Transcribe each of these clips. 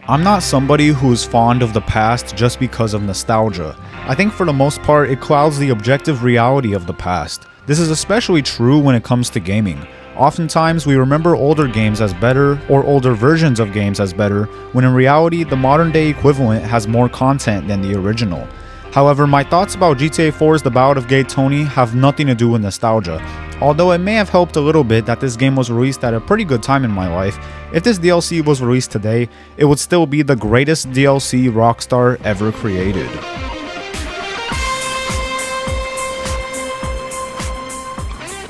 I'm not somebody who is fond of the past just because of nostalgia. I think for the most part it clouds the objective reality of the past. This is especially true when it comes to gaming. Oftentimes we remember older games as better or older versions of games as better, when in reality the modern day equivalent has more content than the original. However, my thoughts about GTA 4's The Ballad of Gay Tony have nothing to do with nostalgia. Although it may have helped a little bit that this game was released at a pretty good time in my life, if this DLC was released today, it would still be the greatest DLC Rockstar ever created.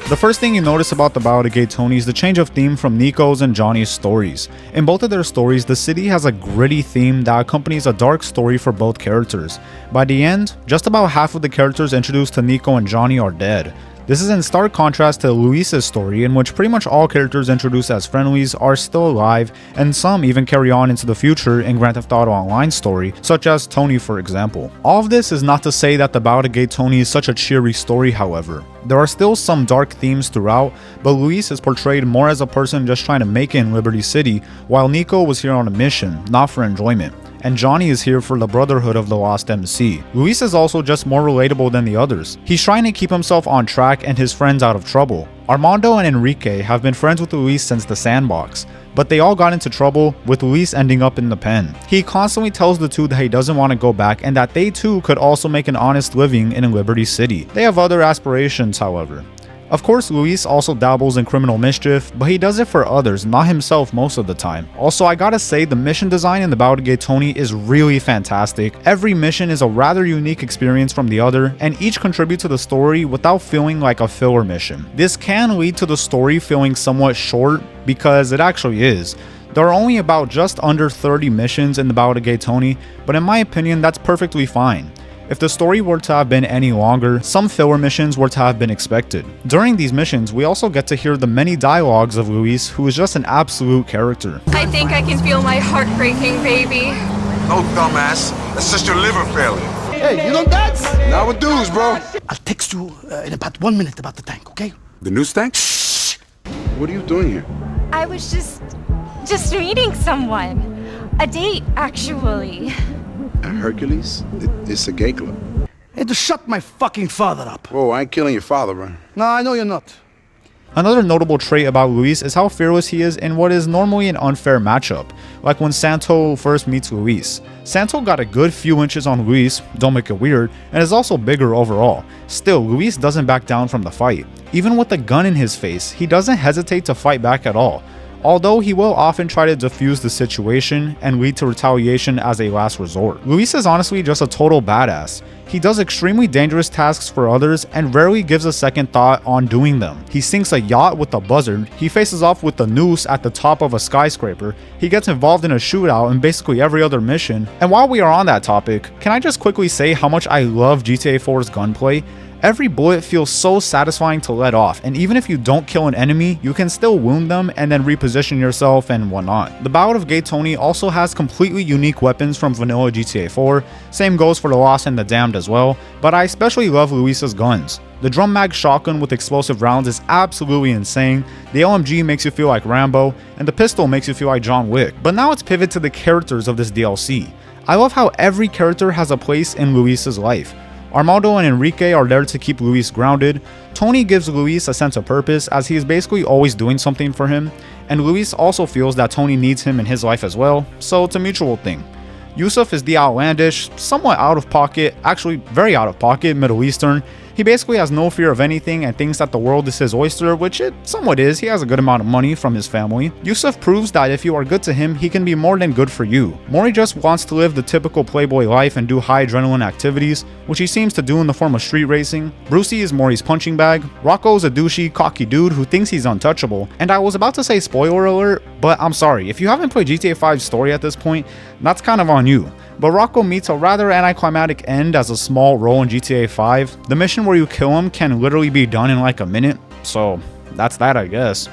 The first thing you notice about The Ballad of Gay Tony is the change of theme from Nico's and Johnny's stories. In both of their stories, the city has a gritty theme that accompanies a dark story for both characters. By the end, just about half of the characters introduced to Nico and Johnny are dead. This is in stark contrast to Luis's story, in which pretty much all characters introduced as friendlies are still alive, and some even carry on into the future in Grand Theft Auto Online story, such as Tony for example. All of this is not to say that The Ballad of Gay Tony is such a cheery story, however. There are still some dark themes throughout, but Luis is portrayed more as a person just trying to make it in Liberty City, while Nico was here on a mission, not for enjoyment. And Johnny is here for the Brotherhood of the Lost MC. Luis is also just more relatable than the others. He's trying to keep himself on track and his friends out of trouble. Armando and Enrique have been friends with Luis since the sandbox, but they all got into trouble, with Luis ending up in the pen. He constantly tells the two that he doesn't want to go back and that they too could also make an honest living in Liberty City. They have other aspirations, however. Of course, Luis also dabbles in criminal mischief, but he does it for others, not himself most of the time. Also, I gotta say, the mission design in The Ballad of Gay Tony is really fantastic. Every mission is a rather unique experience from the other, and each contribute to the story without feeling like a filler mission. This can lead to the story feeling somewhat short, because it actually is. There are only about just under 30 missions in The Ballad of Gay Tony, but in my opinion, that's perfectly fine. If the story were to have been any longer, some filler missions were to have been expected. During these missions, we also get to hear the many dialogues of Luis, who is just an absolute character. I think I can feel my heart breaking, baby. No, dumbass. That's just your liver failing. Hey, you don't dance? Now with dudes, bro. I'll text you in about 1 minute about the tank, okay? The new tank? Shh! What are you doing here? I was just meeting someone. A date, actually. At Hercules? It's a gay club. Hey, just shut my fucking father up. Whoa, I ain't killing your father, bro. No, I know you're not. Another notable trait about Luis is how fearless he is in what is normally an unfair matchup, like when Santo first meets Luis. Santo got a good few inches on Luis, don't make it weird, and is also bigger overall. Still, Luis doesn't back down from the fight. Even with a gun in his face, he doesn't hesitate to fight back at all. Although he will often try to defuse the situation and lead to retaliation as a last resort. Luis is honestly just a total badass. He does extremely dangerous tasks for others and rarely gives a second thought on doing them. He sinks a yacht with a buzzard, he faces off with the noose at the top of a skyscraper, he gets involved in a shootout in basically every other mission. And while we are on that topic, can I just quickly say how much I love GTA 4's gunplay? Every bullet feels so satisfying to let off, and even if you don't kill an enemy, you can still wound them and then reposition yourself and whatnot. The Ballad of Gay Tony also has completely unique weapons from vanilla GTA 4, same goes for the Lost and the Damned as well, but I especially love Luis's guns. The drum mag shotgun with explosive rounds is absolutely insane, the LMG makes you feel like Rambo, and the pistol makes you feel like John Wick. But now let's pivot to the characters of this DLC. I love how every character has a place in Luis's life. Armando and Enrique are there to keep Luis grounded. Tony gives Luis a sense of purpose as he is basically always doing something for him, and Luis also feels that Tony needs him in his life as well, so it's a mutual thing. Yusuf is the outlandish, somewhat out of pocket, actually very out of pocket Middle Eastern. He basically has no fear of anything and thinks that the world is his oyster, which it somewhat is. He has a good amount of money from his family. Yusuf proves that if you are good to him, he can be more than good for you. Maury just wants to live the typical playboy life and do high adrenaline activities, which he seems to do in the form of street racing. Brucey is Maury's punching bag. Rocco is a douchey, cocky dude who thinks he's untouchable. And I was about to say spoiler alert, but I'm sorry, if you haven't played GTA 5's story at this point, that's kind of on you. But Rocco meets a rather anticlimactic end as a small role in GTA 5. The mission where you kill him can literally be done in like a minute, so that's that, I guess.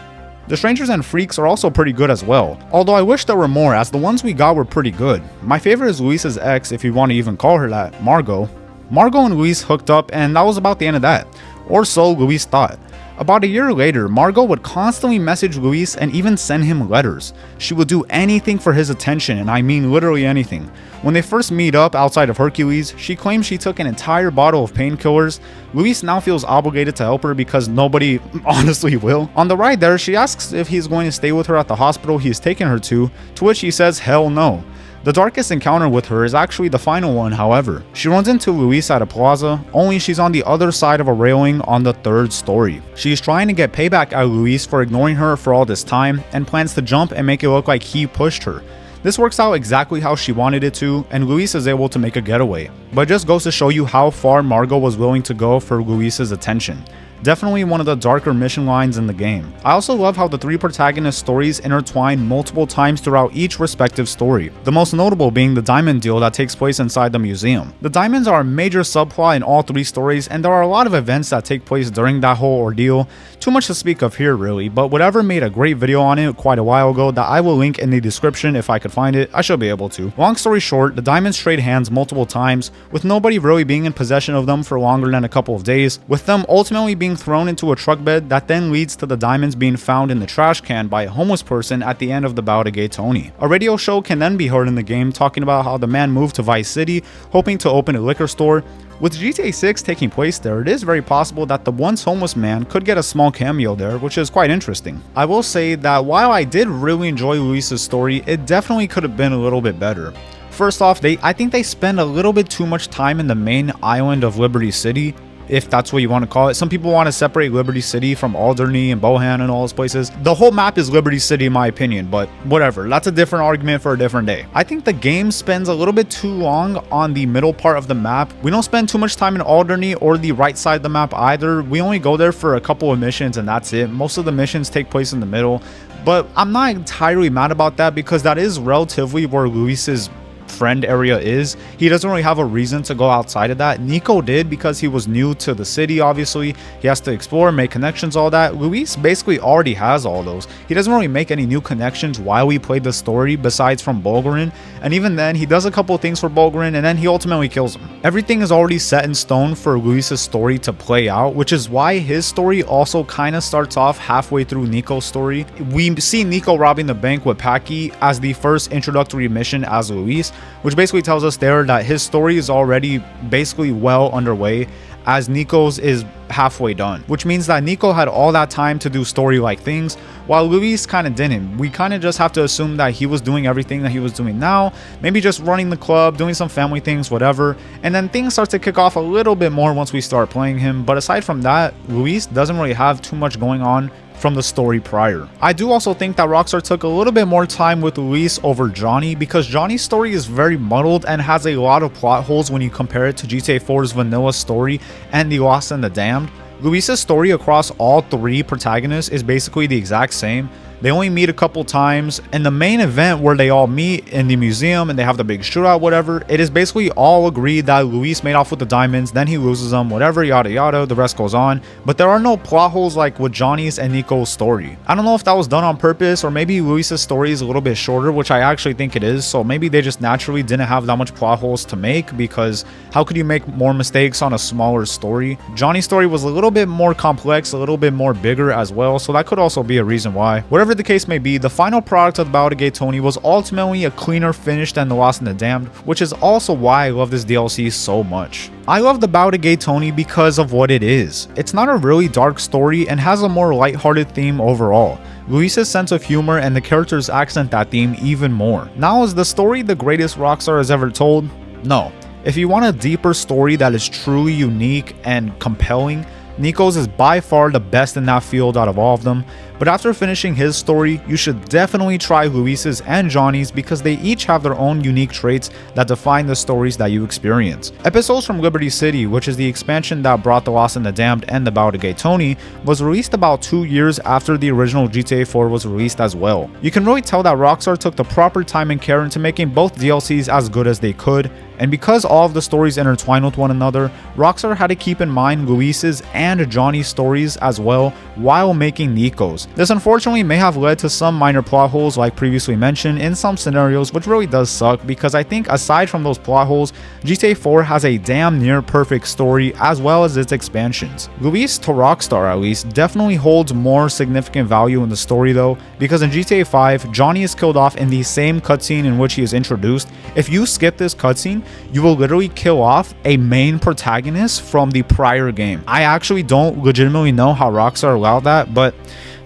The Strangers and Freaks are also pretty good as well, although I wish there were more as the ones we got were pretty good. My favorite is Luis's ex, if you want to even call her that, Margot. Margot and Luis hooked up and that was about the end of that, or so Luis thought. About a year later, Margot would constantly message Luis and even send him letters. She would do anything for his attention, and I mean literally anything. When they first meet up outside of Hercules, she claims she took an entire bottle of painkillers. Luis now feels obligated to help her because nobody honestly will. On the ride there, she asks if he's going to stay with her at the hospital he is taking her to which he says hell no. The darkest encounter with her is actually the final one, however. She runs into Luis at a plaza, only she's on the other side of a railing on the 3rd story. She's trying to get payback at Luis for ignoring her for all this time and plans to jump and make it look like he pushed her. This works out exactly how she wanted it to, and Luis is able to make a getaway. But it just goes to show you how far Margot was willing to go for Luis's attention. Definitely one of the darker mission lines in the game. I also love how the 3 protagonist stories intertwine multiple times throughout each respective story, the most notable being the diamond deal that takes place inside the museum. The diamonds are a major subplot in all 3 stories, and there are a lot of events that take place during that whole ordeal. Too much to speak of here really, but whatever made a great video on it quite a while ago that I will link in the description if I could find it. I should be able to. Long story short, the diamonds trade hands multiple times, with nobody really being in possession of them for longer than a couple of days, with them ultimately being thrown into a truck bed that then leads to the diamonds being found in the trash can by a homeless person at the end of the Ballad of Gay Tony. A radio show can then be heard in the game talking about how the man moved to Vice City hoping to open a liquor store. With GTA 6 taking place there, it is very possible that the once homeless man could get a small cameo there, which is quite interesting. I will say that while I did really enjoy Luis's story, it definitely could have been a little bit better. First off, I think they spend a little bit too much time in the main island of Liberty City, if that's what you want to call it. Some people want to separate Liberty City from Alderney and Bohan and all those places. The whole map is Liberty City in my opinion, but whatever, that's a different argument for a different day. I think the game spends a little bit too long on the middle part of the map. We don't spend too much time in Alderney or the right side of the map either. We only go there for a couple of missions and that's it. Most of the missions take place in the middle, but I'm not entirely mad about that because that is relatively where Luis's friend area is. He doesn't really have a reason to go outside of that. Nico did because he was new to the city, obviously. He has to explore, make connections, all that. Luis basically already has all those. He doesn't really make any new connections while we play the story besides from Bulgarin, and even then he does a couple things for Bulgarin and then he ultimately kills him. Everything is already set in stone for Luis's story to play out, which is why his story also kind of starts off halfway through Nico's story. We see Nico robbing the bank with Paki as the first introductory mission as Luis, which basically tells us there that his story is already basically well underway as Nico's is halfway done, which means that Nico had all that time to do story-like things while Luis kind of didn't. We kind of just have to assume that he was doing everything that he was doing now, maybe just running the club, doing some family things, whatever, and then things start to kick off a little bit more once we start playing him. But aside from that, Luis doesn't really have too much going on from the story prior. I do also think that Rockstar took a little bit more time with Luis over Johnny because Johnny's story is very muddled and has a lot of plot holes when you compare it to GTA 4's vanilla story and The Lost and the Damned. Luis's story across all 3 protagonists is basically the exact same. They only meet a couple times, and the main event where they all meet in the museum and they have the big shootout, whatever, it is basically all agreed that Luis made off with the diamonds, then he loses them, whatever, yada yada, the rest goes on. But there are no plot holes like with Johnny's and Nico's story. I don't know if that was done on purpose, or maybe Luis's story is a little bit shorter, which I actually think it is, so maybe they just naturally didn't have that much plot holes to make, because how could you make more mistakes on a smaller story? Johnny's story was a little bit more complex, a little bit more bigger as well, so that could also be a reason why. Whatever the case may be, the final product of the Ballad of Gay Tony was ultimately a cleaner finish than The Lost and the Damned, which is also why I love this DLC so much. I love the Ballad of Gay Tony because of what it is. It's not a really dark story and has a more lighthearted theme overall. Luis's sense of humor and the characters accent that theme even more. Now, is the story the greatest Rockstar has ever told? No. If you want a deeper story that is truly unique and compelling, Nico's is by far the best in that field out of all of them, but after finishing his story, you should definitely try Luis's and Johnny's because they each have their own unique traits that define the stories that you experience. Episodes from Liberty City, which is the expansion that brought The Lost and the Damned and the Ballad of Gay Tony, was released about 2 years after the original GTA 4 was released as well. You can really tell that Rockstar took the proper time and care into making both DLCs as good as they could, and because all of the stories intertwine with one another, Rockstar had to keep in mind Luis's and Johnny's stories as well while making Nico's. scenarios. This unfortunately may have led to some minor plot holes like previously mentioned in some scenarios, which really does suck because I think aside from those plot holes, GTA 4 has a damn near perfect story as well as its expansions. Luis to Rockstar at least definitely holds more significant value in the story though, because in GTA 5, Johnny is killed off in the same cutscene in which he is introduced. If you skip this cutscene, you will literally kill off a main protagonist from the prior game. I actually don't legitimately know how Rockstar allowed that, but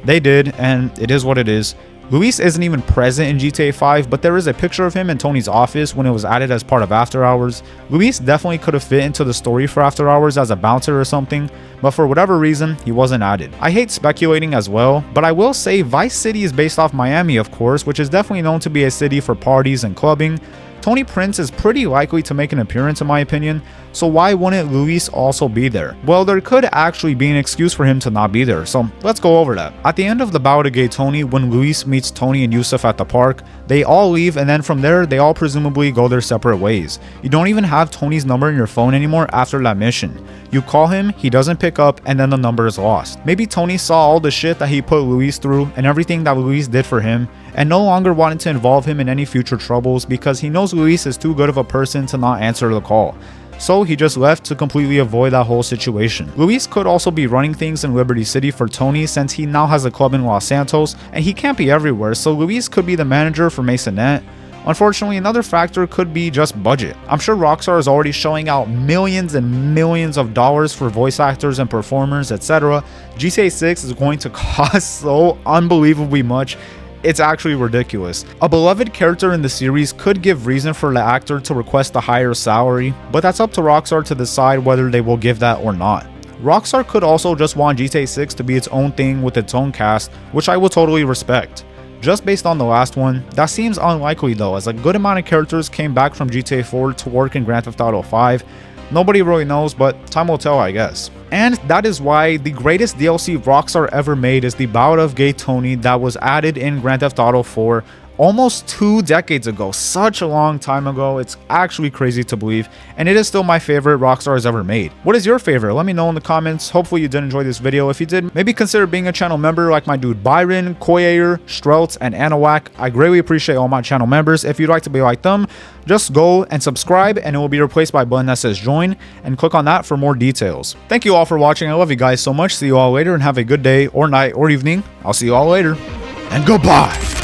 they did, and it is what it is. Luis isn't even present in GTA 5, but there is a picture of him in Tony's office when it was added as part of After Hours. Luis definitely could have fit into the story for After Hours as a bouncer or something, but for whatever reason, he wasn't added. I hate speculating as well, but I will say Vice City is based off Miami, of course, which is definitely known to be a city for parties and clubbing. Tony Prince is pretty likely to make an appearance in my opinion, so why wouldn't Luis also be there? Well, there could actually be an excuse for him to not be there, so let's go over that. At the end of the Ballad of Gay Tony, when Luis meets Tony and Yusuf at the park, they all leave and then from there, they all presumably go their separate ways. You don't even have Tony's number in your phone anymore after that mission. You call him, he doesn't pick up, and then the number is lost. Maybe Tony saw all the shit that he put Luis through and everything that Luis did for him, and no longer wanted to involve him in any future troubles because he knows Luis is too good of a person to not answer the call. So he just left to completely avoid that whole situation. Luis could also be running things in Liberty City for Tony since he now has a club in Los Santos and he can't be everywhere, so Luis could be the manager for Masonette. Unfortunately, another factor could be just budget. I'm sure Rockstar is already shelling out millions and millions of dollars for voice actors and performers, etc. GTA 6 is going to cost so unbelievably much. It's actually ridiculous. A beloved character in the series could give reason for the actor to request a higher salary, but that's up to Rockstar to decide whether they will give that or not. Rockstar could also just want GTA 6 to be its own thing with its own cast, which I will totally respect. Just based on the last one, that seems unlikely though, as a good amount of characters came back from GTA 4 to work in Grand Theft Auto 5. Nobody really knows, but time will tell, I guess. And that is why the greatest DLC Rockstar ever made is the Ballad of Gay Tony that was added in Grand Theft Auto 4 almost 2 decades ago. Such a long time ago. It's actually crazy to believe, and it is still my favorite Rockstar has ever made. What is your favorite? Let me know in the comments. Hopefully you did enjoy this video. If you did, maybe consider being a channel member like my dude Byron, Koyair, Streltz, and Anawack. I greatly appreciate all my channel members. If you'd like to be like them, just go and subscribe and it will be replaced by a button that says join, and click on that for more details. Thank you all for watching. I love you guys so much. See you all later and have a good day or night or evening. I'll see you all later and goodbye.